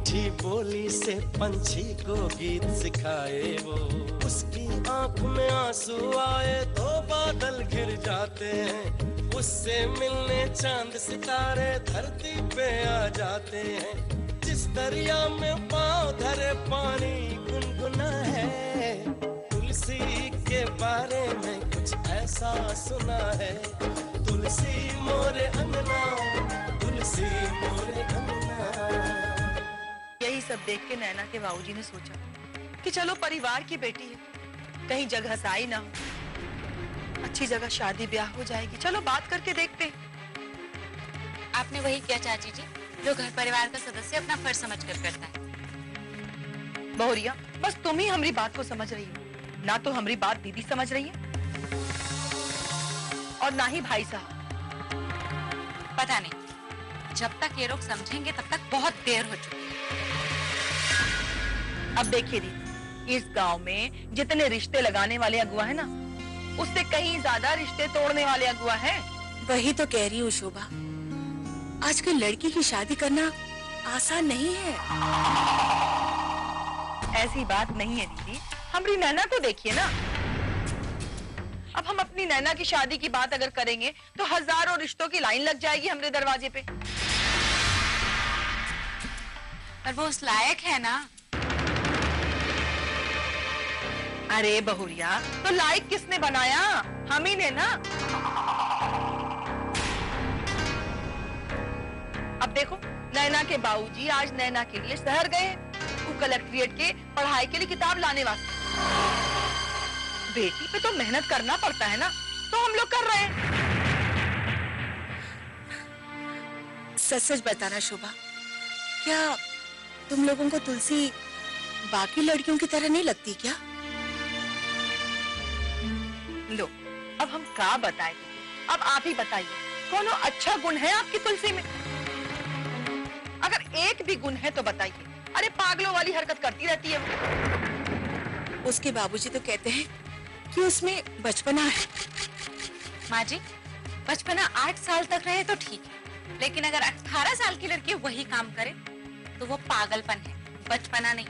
मीठी बोली से पंछी को गीत सिखाए वो, उसकी आंख में आंसू आए तो बादल घिर जाते हैं, उससे मिलने चांद सितारे धरती पे आ जाते हैं। जिस दरिया में पाँव धरे पानी गुनगुना है, तुलसी के बारे में कुछ ऐसा सुना है। तुलसी मोरे अंगना, तुलसी मोरे अंगना। यही सब देख के नैना के बाबूजी ने सोचा कि चलो परिवार की बेटी है, कहीं जगह साई ना हो, अच्छी जगह शादी ब्याह हो जाएगी, चलो बात करके देखते हैं। आपने वही किया चाची जी जो घर परिवार का सदस्य अपना फर्ज समझकर करता है। बहुरिया, बस तुम ही हमारी बात को समझ रही हो, ना तो हमारी बात दीदी समझ रही है और ना ही भाई साहब। पता नहीं, जब तक ये लोग समझेंगे तब तक बहुत देर हो चुकी है। अब देखिए दीदी, इस गांव में जितने रिश्ते लगाने वाले अगुआ है ना, उससे कहीं ज्यादा रिश्ते तोड़ने वाले अगुआ है। वही तो कह रही हूँ शोभा, आजकल लड़की की शादी करना आसान नहीं है। ऐसी बात नहीं है दीदी, हमारी नैना को देखिए ना। अब हम अपनी नैना की शादी की बात अगर करेंगे तो हजारों रिश्तों की लाइन लग जाएगी हमारे दरवाजे पे। पर वो उस लायक है ना। अरे बहुरिया, तो लायक किसने बनाया? हम ही ने ना। अब देखो, नैना के बाबूजी आज नैना के लिए शहर गए, वो कलेक्ट्रेट के पढ़ाई के लिए किताब लाने वास्ते। बेटी पे तो मेहनत करना पड़ता है ना, तो हम लोग कर रहे हैं। सच सच बताना शोभा, क्या तुम लोगों को तुलसी बाकी लड़कियों की तरह नहीं लगती क्या? लो, अब हम क्या बताएं? अब आप ही बताइए, कौन अच्छा गुण है आपकी तुलसी में? अगर एक भी गुण है तो बताइए। अरे पागलों वाली हरकत करती रहती है वो। उसके बाबूजी तो कहते हैं कि उसमें बचपना है। माँ जी, बचपना 8 साल तक रहे तो ठीक है, लेकिन अगर 18 साल की लड़की वही काम करे तो वो पागलपन है, बचपना नहीं।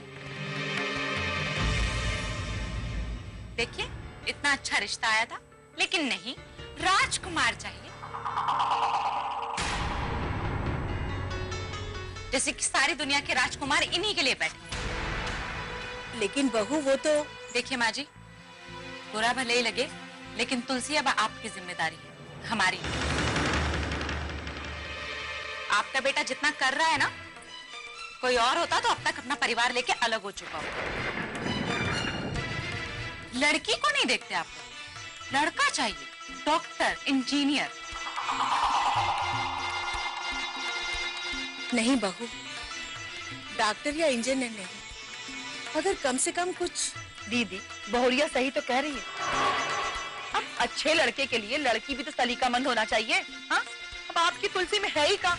देखिए, इतना अच्छा रिश्ता आया था, लेकिन नहीं, राजकुमार चाहिए। जैसे कि सारी दुनिया के राजकुमार इन्हीं के लिए बैठे। लेकिन बहू, वो तो देखिए माँ जी, बुरा भले ही लगे, लेकिन तुलसी अब आपकी जिम्मेदारी है, हमारी नहीं। आपका बेटा जितना कर रहा है ना, कोई और होता तो अब तक अपना परिवार लेके अलग हो चुका होता। लड़की को नहीं देखते आप, लड़का चाहिए, डॉक्टर, इंजीनियर। नहीं बहू, डॉक्टर या इंजीनियर नहीं, अगर कम से कम कुछ। दीदी, बहुरिया सही तो कह रही है। अब अच्छे लड़के के लिए लड़की भी तो सलीकामंद होना चाहिए। हाँ, अब आपकी तुलसी में है ही का।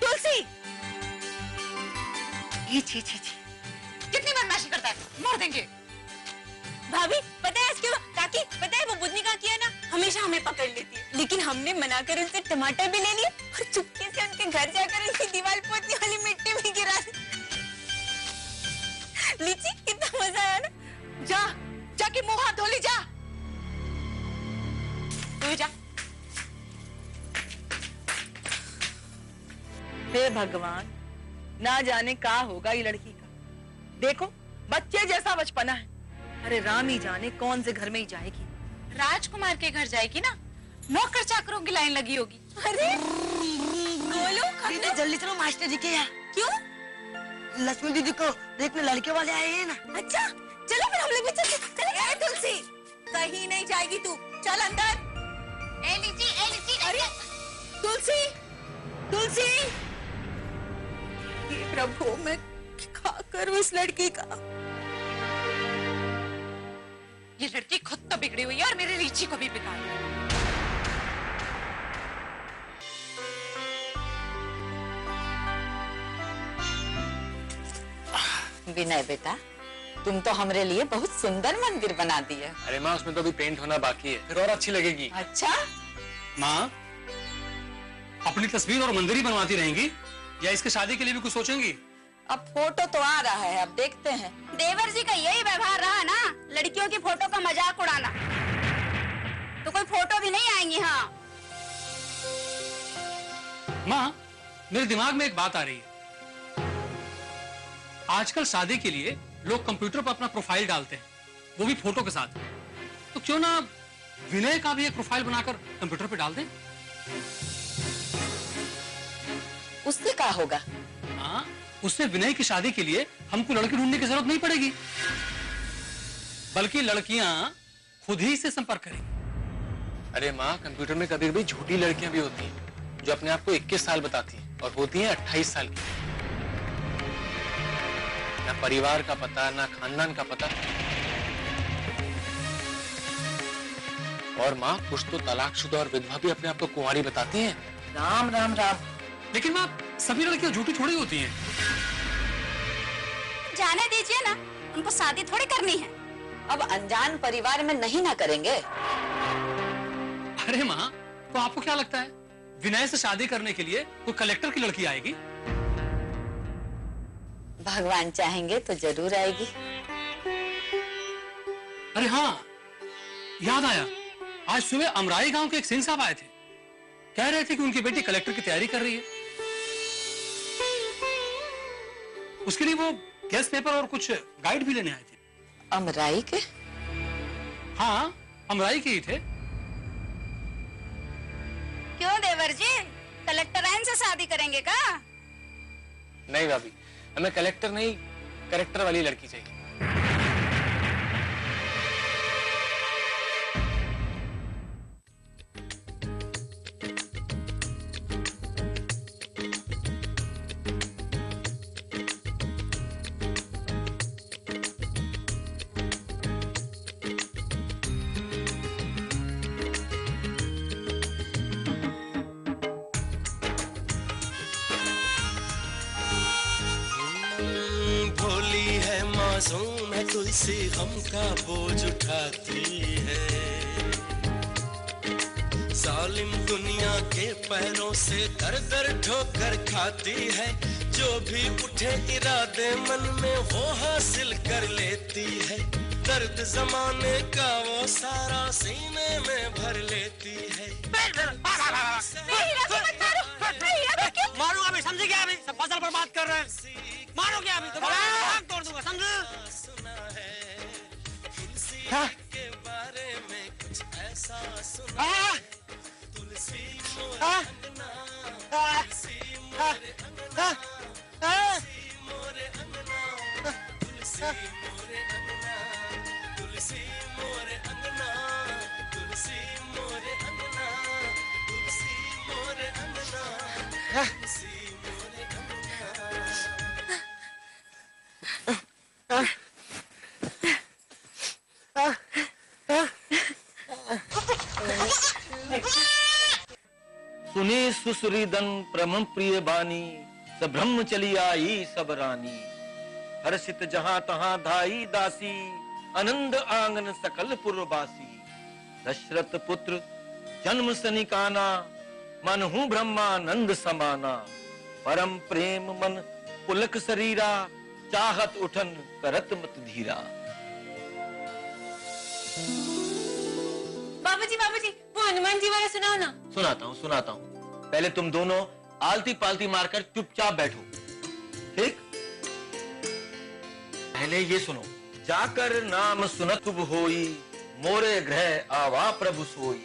तुलसी, छी छी छी, कितनी बदमाशी करता है, मार देंगे। भाभी पता है क्यों? काकी पता है वो बुद्धनी का किया ना, हमेशा हमें पकड़ लेती है, लेकिन हमने मनाकर उनसे टमाटर भी ले लिए और चुपके से उनके घर जाकर उनकी दीवार पोतने वाली मिट्टी भी गिरा दी। लीची, कितना मजा आया ना। जा जाके मुंह हाथ धो ली, जा। तू जा। हे भगवान, ना जाने क्या होगा ये लड़की का। देखो, बच्चे जैसा बचपना है। अरे राम ही जाने कौन से घर में ही जाएगी। राजकुमार के घर जाएगी ना, नौकर चाकरों की लाइन लगी होगी। अरे बोलो, जल्दी चलो मास्टर जी के यहाँ। क्यों? लक्ष्मी दीदी को देखने लड़के वाले आए हैं ना। अच्छा, चलो फिर हम लोग भी चलते। चले। तुलसी, कहीं नहीं जाएगी तू, चल अंदर। ए लीची, अरे तुलसी, तुलसी, हे प्रभु, मैं क्या करूं इस लड़की का? ये लड़की खुद तो बिगड़ी हुई है और मेरी लीची को भी बिगाड़ दिया। विनय बेटा, तुम तो हमरे लिए बहुत सुंदर मंदिर बना दी है। अरे माँ, उसमें तो अभी पेंट होना बाकी है, फिर और अच्छी लगेगी। अच्छा, माँ, अपनी तस्वीर और मंदिर ही बनवाती रहेंगी या इसके शादी के लिए भी कुछ सोचेंगी? अब फोटो तो आ रहा है, अब देखते हैं। देवर जी का यही व्यवहार रहा ना, लड़कियों की फोटो का मजाक उड़ाना, तो कोई फोटो भी नहीं आएंगी। हाँ माँ, मेरे दिमाग में एक बात आ रही है। आजकल शादी के लिए लोग कंप्यूटर पर अपना प्रोफाइल डालते हैं, वो भी फोटो के साथ। तो क्यों ना विनय का भी एक प्रोफाइल बनाकर कंप्यूटर पे डाल दें? उससे क्या होगा? हाँ, उससे विनय की शादी के लिए हमको लड़की ढूंढने की जरूरत नहीं पड़ेगी, बल्कि लड़कियां खुद ही से संपर्क करेंगी। अरे माँ, कंप्यूटर में कभी कभी झूठी लड़कियां भी होती हैं जो अपने आप को 21 साल बताती हैं और होती हैं 28 साल की। ना परिवार का पता, ना खानदान का पता। और माँ, कुछ तो तलाकशुदा और विधवा भी अपने आप को कुंवारी बताती हैं। राम राम राम। लेकिन माँ, सभी लड़कियां झूठी थोड़ी होती हैं। जाने दीजिए ना, उनको शादी थोड़ी करनी है। अब अनजान परिवार में नहीं ना करेंगे। अरे माँ, तो आपको क्या लगता है विनय से शादी करने के लिए कोई कलेक्टर की लड़की आएगी? भगवान चाहेंगे तो जरूर आएगी। अरे हाँ, याद आया, आज सुबह अमराई गांव के एक सिंह साहब आए थे। कह रहे थे कि उनकी बेटी कलेक्टर की तैयारी कर रही है। उसके लिए वो गैस पेपर और कुछ गाइड भी लेने आए थे। अमराई के? हाँ, अमराई के ही थे। क्यों देवर जी, कलेक्टर आइन से शादी करेंगे का? नहीं भाभी, हमें कलेक्टर नहीं, करेक्टर वाली लड़की चाहिए। भोली है, मासूम है, तुलसी हम का बोझ उठाती है। जालिम दुनिया के पैरों से दर दर ठोकर खाती है। जो भी उठे इरादे मन में वो हासिल कर लेती है। दर्द जमाने का वो सारा सीने में भर लेती है। मारूंगा अभी, समझे क्या? अभी सब फसल बर्बाद कर रहे हैं। मारो क्या अभी? तुम्हारा आँख तोड़ दूंगा, समझे? सुना है तुलसी के बारे में कुछ ऐसा सुना है। तुलसी मोरे अंगना, तुलसी मोरे अंगना, तुलसी मोरे अंगना, तुलसी मोरे अंगना, तुलसी मोरे अंगना, तुलसी मोरे अंगना, तुलसी मोरे अंगना, तुलसी मोरे सुनी सुसुरीदन परम प्रिय बानी, सब ब्रह्म चली आई सब रानी। हर्षित जहां तहां धाई दासी, आनंद आंगन सकल पुरवासी। दशरथ पुत्र जन्म सनिकाना, मन हूँ ब्रह्मानंद समाना। परम प्रेम मन पुलक शरीरा, चाहत उठन करत मत धीरा। बाबूजी, वो हनुमान जी वाला सुनाओ ना। सुनाता हूँ। पहले तुम दोनों आलती पालती मारकर चुपचाप बैठो, ठीक? पहले ये सुनो। जाकर नाम सुनत शुभ होई, मोरे ग्रह आवा प्रभु सोई।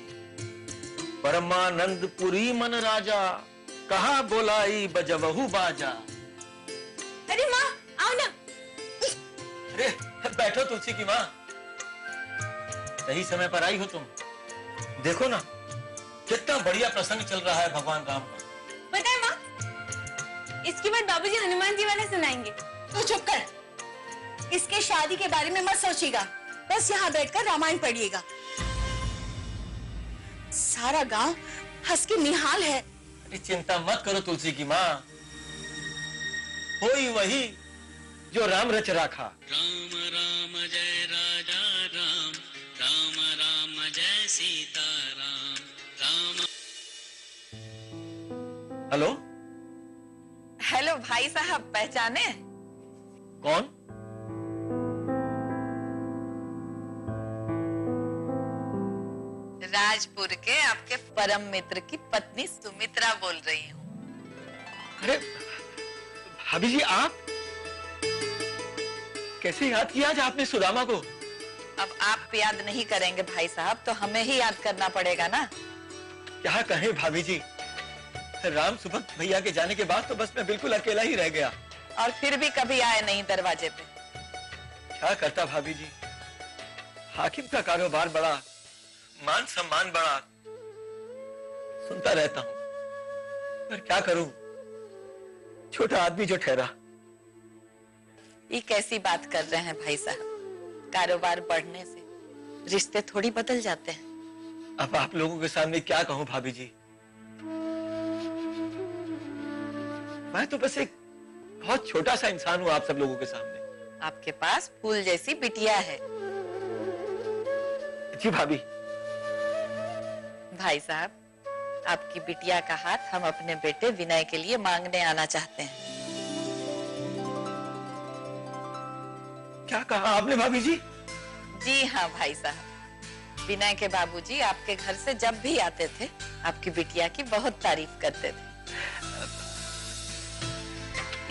परमानंद पुरी मन राजा, कहा बोलाई बजबहु बाजा। अरे माँ, आओ ना। अरे बैठो तुलसी की माँ, सही समय पर आई हो तुम। देखो ना कितना बढ़िया प्रसंग चल रहा है भगवान राम का। पता है माँ, इसके बाद बाबूजी हनुमान जी वाला सुनाएंगे। तू चुप कर, इसके शादी के बारे में मत सोचिएगा, बस यहाँ बैठकर रामायण पढ़िएगा। सारा गांव हंस के निहाल है। अरे चिंता मत करो तुलसी की माँ, होई वही जो राम रच राखा। राम राम जय राजा राम, राम राम जय सीता राम, राम हेलो हेलो भाई साहब, पहचाने? कौन? राजपुर के आपके परम मित्र की पत्नी सुमित्रा बोल रही हूँ। अरे भाभी जी, आप कैसे याद किया आज आपने सुदामा को? अब आप याद नहीं करेंगे भाई साहब तो हमें ही याद करना पड़ेगा ना। क्या कहें भाभी जी, राम सुभग भैया के जाने के बाद तो बस मैं बिल्कुल अकेला ही रह गया। और फिर भी कभी आए नहीं दरवाजे पे। क्या करता भाभी जी, हाकिम का कारोबार बड़ा, मान सम्मान बड़ा, सुनता रहता हूं, पर क्या करूं, छोटा आदमी जो ठहरा। ये कैसी बात कर रहे हैं भाई साहब? कारोबार बढ़ने से रिश्ते थोड़ी बदल जाते हैं। अब आप लोगों के सामने क्या कहूं भाभी जी, मैं तो बस एक बहुत छोटा सा इंसान हूं आप सब लोगों के सामने। आपके पास फूल जैसी बिटिया है। जी भाभी। भाई साहब, आपकी बिटिया का हाथ हम अपने बेटे विनय के लिए मांगने आना चाहते हैं। क्या कहा आपने भाभी जी? जी हाँ भाई साहब, विनय के बाबूजी आपके घर से जब भी आते थे आपकी बिटिया की बहुत तारीफ करते थे।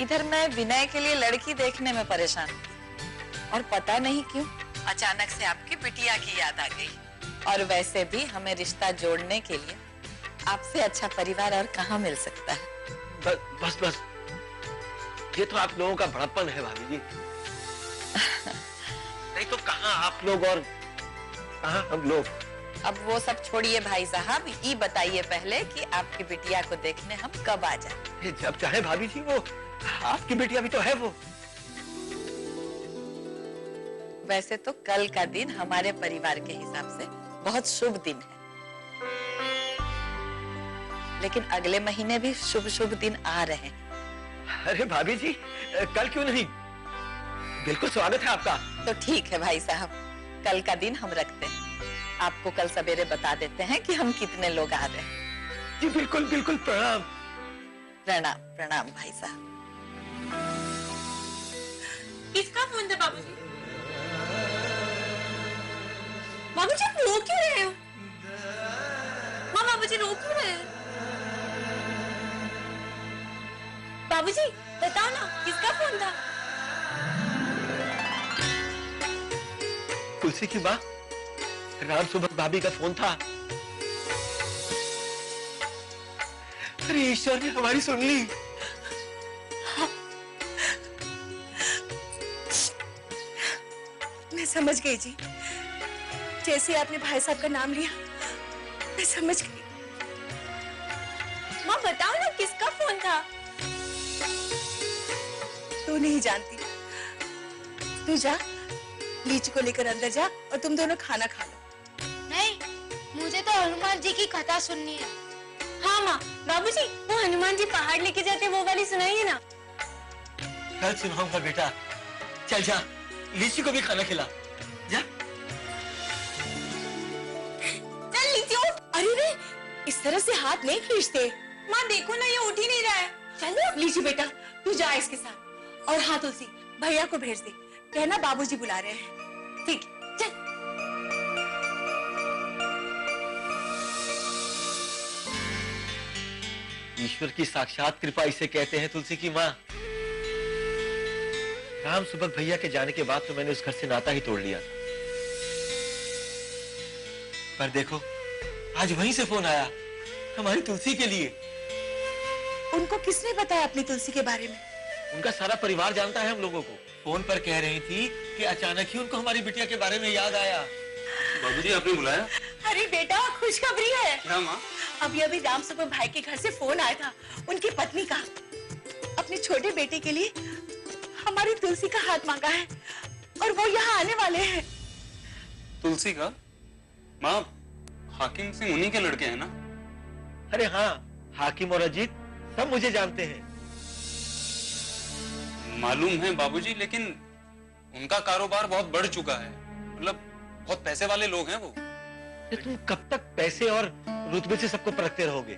इधर मैं विनय के लिए लड़की देखने में परेशान थी और पता नहीं क्यों अचानक से आपकी बिटिया की याद आ गई। और वैसे भी हमें रिश्ता जोड़ने के लिए आपसे अच्छा परिवार और कहाँ मिल सकता है। बस बस, ये तो आप लोगों का बड़प्पन है भाभी जी। नहीं तो कहाँ आप लोग और कहाँ हम लोग। अब वो सब छोड़िए भाई साहब, ये बताइए पहले कि आपकी बिटिया को देखने हम कब आ जाए? जब चाहे भाभी जी, वो आपकी बिटिया भी तो है वो। वैसे तो कल का दिन हमारे परिवार के हिसाब से बहुत शुभ दिन है, लेकिन अगले महीने भी शुभ शुभ दिन आ रहे हैं। अरे भाभी जी, कल क्यों नहीं, बिल्कुल स्वागत है आपका। तो ठीक है भाई साहब, कल का दिन हम रखते हैं। आपको कल सवेरे बता देते हैं कि हम कितने लोग आ रहे हैं। जी बिल्कुल बिल्कुल, प्रणाम। प्रणाम प्रणाम भाई साहब। किसका फोन था बाबूजी? बाबूजी आप रो क्यों रहे हो? माँ, बाबूजी रो क्यों रहे हैं? बाबूजी बताओ ना, किसका फोन था? तुलसी की माँ, राम सुभग भाभी का फोन था। अरे ईश्वर ने हमारी सुन ली। मैं समझ गई जी, जैसे आपने भाई साहब का नाम लिया मैं समझ गई। माँ बताओ ना, किसका फोन था? तू नहीं जानती, तू जा, लीची को लेकर अंदर जा और तुम दोनों खाना खा लो। नहीं, मुझे तो हनुमान जी की कथा सुननी है। हाँ माँ। बाबूजी, वो हनुमान जी पहाड़ लेके जाते वो वाली सुनाइए ना। कल सुनाऊंगा बेटा, चल जा, लीची को भी खाना खिला जा। चल लीची उठ। अरे रे, इस तरह से हाथ नहीं खींचते। माँ देखो ना, ये उठ ही नहीं रहा है। चल लीची बेटा, तू जा इसके साथ। और हाँ तुलसी, भैया को भेज दे, कहना बाबूजी बुला रहे हैं। ठीक, चल। ईश्वर की साक्षात कृपा इसे कहते हैं तुलसी की माँ। राम सुभग भैया के जाने के बाद तो मैंने उस घर से नाता ही तोड़ लिया था, पर देखो आज वहीं से फोन आया हमारी तुलसी के लिए। उनको किसने बताया अपनी तुलसी के बारे में? उनका सारा परिवार जानता है हम लोगों को। फोन पर कह रही थी कि अचानक ही उनको हमारी बिटिया के बारे में याद आया। बाबूजी आपने बुलाया? अरे बेटा, खुशखबरी है। क्या माँ? अभी अभी राम सुभग भाई के घर से फोन आया था उनकी पत्नी का। अपने छोटे बेटे के लिए हमारी तुलसी का हाथ मांगा है और वो यहाँ आने वाले हैं। तुलसी का? माँ, हाकिम सिंह उन्हीं के लड़के हैं ना? अरे हाँ, हाकिम और अजीत सब मुझे जानते हैं। मालूम है बाबूजी, लेकिन उनका कारोबार बहुत बढ़ चुका है, मतलब बहुत पैसे वाले लोग हैं वो। तुम कब तक पैसे और रुतबे से सबको परखते रहोगे?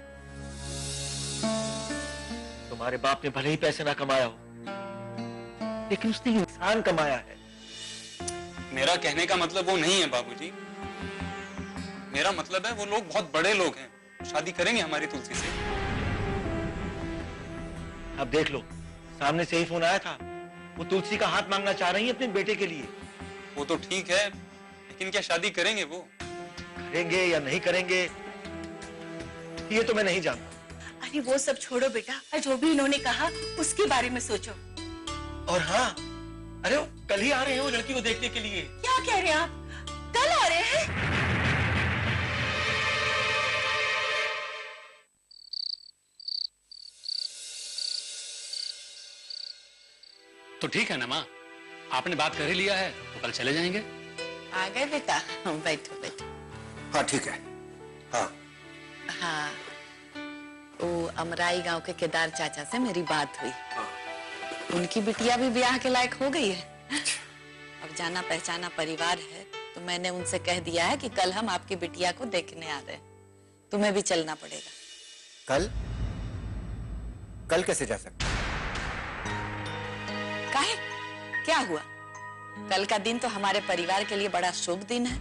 तुम्हारे बाप ने भले ही पैसे ना कमाया हो, लेकिन उसने इंसान कमाया है। मेरा कहने का मतलब वो नहीं है बाबूजी। मेरा मतलब है वो लोग बहुत बड़े लोग हैं, शादी करेंगे हमारी तुलसी से। अब देख लो, सामने से ही फोन आया था, वो तुलसी का हाथ मांगना चाह रही है अपने बेटे के लिए। वो तो ठीक है, लेकिन क्या शादी करेंगे वो? करेंगे या नहीं करेंगे ये तो मैं नहीं जानता। अरे वो सब छोड़ो बेटा, जो भी इन्होंने कहा उसके बारे में सोचो। और हाँ, अरे वो कल ही आ रहे हैं वो लड़की को देखने के लिए। क्या कह रहे हैं आप? कल आ रहे हैं? तो ठीक है ना माँ, आपने बात कर ही लिया है तो कल चले जाएंगे। आ गए बेटा, बैठो बैठो। हाँ ठीक है। हाँ हाँ, वो अमराई गांव के केदार चाचा से मेरी बात हुई। उनकी बिटिया भी ब्याह के लायक हो गई है। अब जाना पहचाना परिवार है, तो मैंने उनसे कह दिया है कि कल हम आपकी बिटिया को देखने आ रहे हैं। तुम्हें भी चलना पड़ेगा। कल? कल कैसे जा सकते? काहे? क्या हुआ? कल का दिन तो हमारे परिवार के लिए बड़ा शुभ दिन है,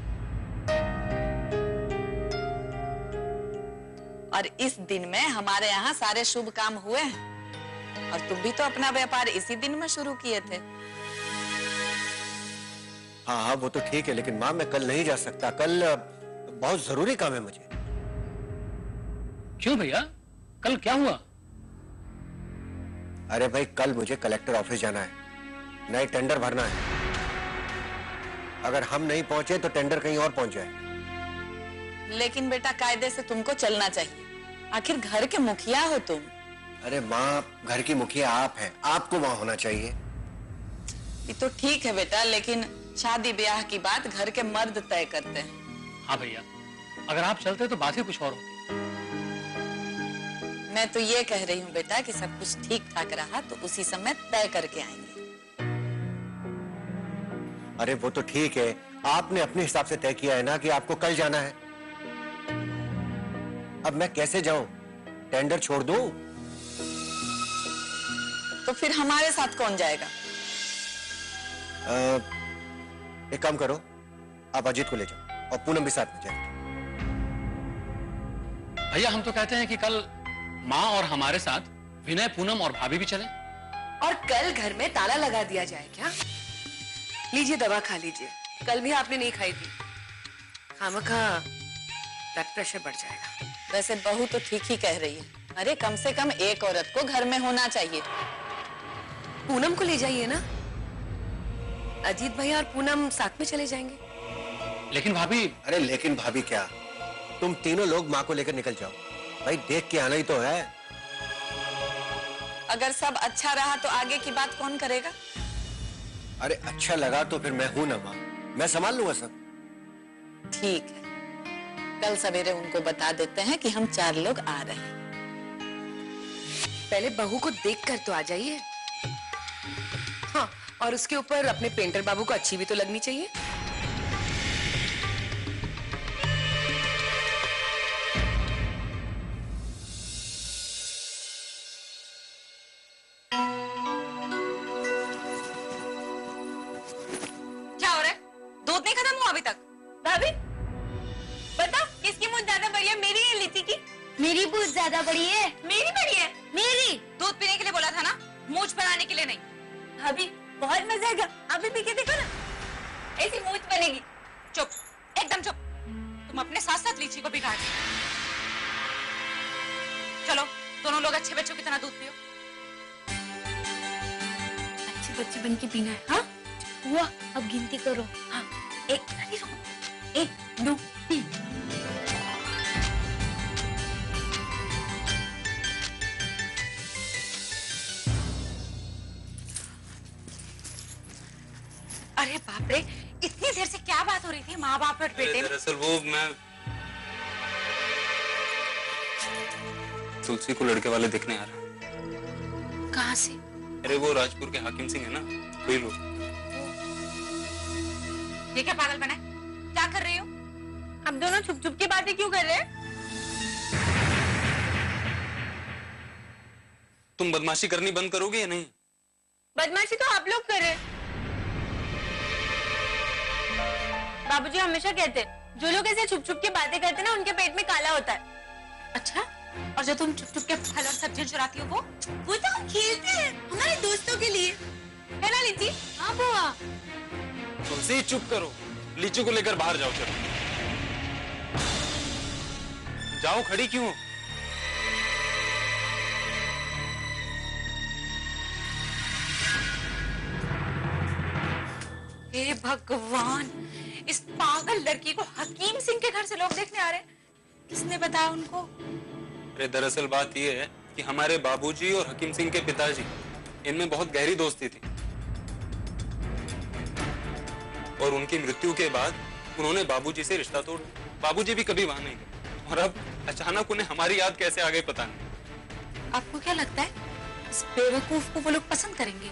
और इस दिन में हमारे यहाँ सारे शुभ काम हुए हैं। और तुम भी तो अपना व्यापार इसी दिन में शुरू किए थे। हाँ हाँ वो तो ठीक है, लेकिन माँ मैं कल नहीं जा सकता। कल बहुत जरूरी काम है मुझे। क्यों भैया, कल क्या हुआ? अरे भाई कल मुझे कलेक्टर ऑफिस जाना है, नए टेंडर भरना है। अगर हम नहीं पहुंचे तो टेंडर कहीं और पहुंच जाए। लेकिन बेटा कायदे से तुमको चलना चाहिए, आखिर घर के मुखिया हो तुम। अरे माँ, घर की मुखिया आप हैं, आपको वहां होना चाहिए। ये तो ठीक है बेटा, लेकिन शादी ब्याह की बात घर के मर्द तय करते हैं। हाँ भैया, अगर आप चलते तो बात ही कुछ और होती। मैं तो ये कह रही हूँ बेटा कि सब कुछ ठीक ठाक रहा तो उसी समय तय करके आएंगे। अरे वो तो ठीक है, आपने अपने हिसाब से तय किया है ना कि आपको कल जाना है। अब मैं कैसे जाऊं? टेंडर छोड़ दूं? तो फिर हमारे साथ कौन जाएगा? एक काम करो, आप अजीत को ले जाओ और पूनम भी साथ में जाएगी। भैया हम तो कहते हैं कि कल माँ और हमारे साथ विनय, पूनम और भाभी भी चलें। और कल घर में ताला लगा दिया जाए क्या? लीजिए दवा खा लीजिए, कल भी आपने नहीं खाई थी। खामखा ब्लड प्रेशर बढ़ जाएगा। वैसे बहू तो ठीक ही कह रही है। अरे कम से कम एक औरत को घर में होना चाहिए। पूनम को ले जाइए ना, अजीत भैया और पूनम साथ में चले जाएंगे। लेकिन भाभी। अरे लेकिन भाभी क्या, तुम तीनों लोग माँ को लेकर निकल जाओ। भाई देख के आना ही तो है। अगर सब अच्छा रहा तो आगे की बात कौन करेगा? अरे अच्छा लगा तो फिर मैं हूं ना माँ, मैं संभाल लूंगा सब। ठीक है, कल सवेरे उनको बता देते हैं कि हम 4 लोग आ रहे हैं। पहले बहू को देखकर तो आ जाइए। हाँ, और उसके ऊपर अपने पेंटर बाबू को अच्छी भी तो लगनी चाहिए। क्या हो रहा है? दूध नहीं खत्म हुआ अभी तक? भाभी बताओ किसकी मूंछ ज्यादा बड़ी है, मेरी या लिची की? मेरी मूंछ ज्यादा बड़ी है। मेरी बड़ी है? मेरी। दूध पीने के लिए बोला था ना, मूंछ बनाने के लिए नहीं। भाभी बहुत मजा आएगा, अभी पी के देखो ना, ऐसी मूंछ बनेगी। चुप, एकदम चुप। तुम अपने साथ साथ लीची को बिगाड़ दी। चलो दोनों लोग अच्छे बच्चों की तरह दूध पियो। अच्छी बच्ची बन के पीना है। हाँ हुआ, अब गिनती करो। हाँ 1 2 3। अरे बाप रे, इतनी देर से क्या बात हो रही थी माँ बाप और बेटे में? दरअसल वो मैं तुलसी को लड़के वाले देखने आ रहा। कहाँ से? अरे वो राजपुर के हाकिम सिंह है ना, वही लोग। ये क्या पागल बना है? क्या कर रही हो? हम दोनों छुप छुप की बातें क्यों कर रहे हैं? तुम बदमाशी करनी बंद करोगे या नहीं? बदमाशी तो आप लोग करे। बाबूजी हमेशा कहते हैं जो लोग ऐसे छुप छुप के बातें करते हैं ना उनके पेट में काला होता है। अच्छा, और जो तुम चुप चुप के फल और सब्जियां चुराती हो वो तो हम खेलते हैं हमारे दोस्तों के लिए, है ना लीची? हाँ बुआ। तुलसी चुप करो, लीचू को लेकर बाहर जाओ। चलो जाओ, खड़ी क्यों हो? हे भगवान, इस पागल लड़की को हकीम सिंह के घर से लोग देखने आ रहे हैं। किसने बताया उनको? अरे दरअसल बात यह है कि हमारे बाबूजी और हकीम सिंह के पिताजी, इनमें बहुत गहरी दोस्ती थी और उनकी मृत्यु के बाद उन्होंने बाबूजी से रिश्ता तोड़ दिया। बाबूजी भी कभी वहां नहीं गए और अब अचानक उन्हें हमारी याद कैसे आ गई पता नहीं। आपको क्या लगता है इस बेवकूफ को वो लोग पसंद करेंगे?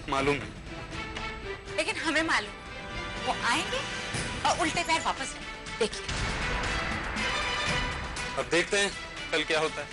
मालूम नहीं, लेकिन हमें मालूम है, वो आएंगे और उल्टे पैर वापस आएंगे। देखिए अब देखते हैं कल क्या होता है।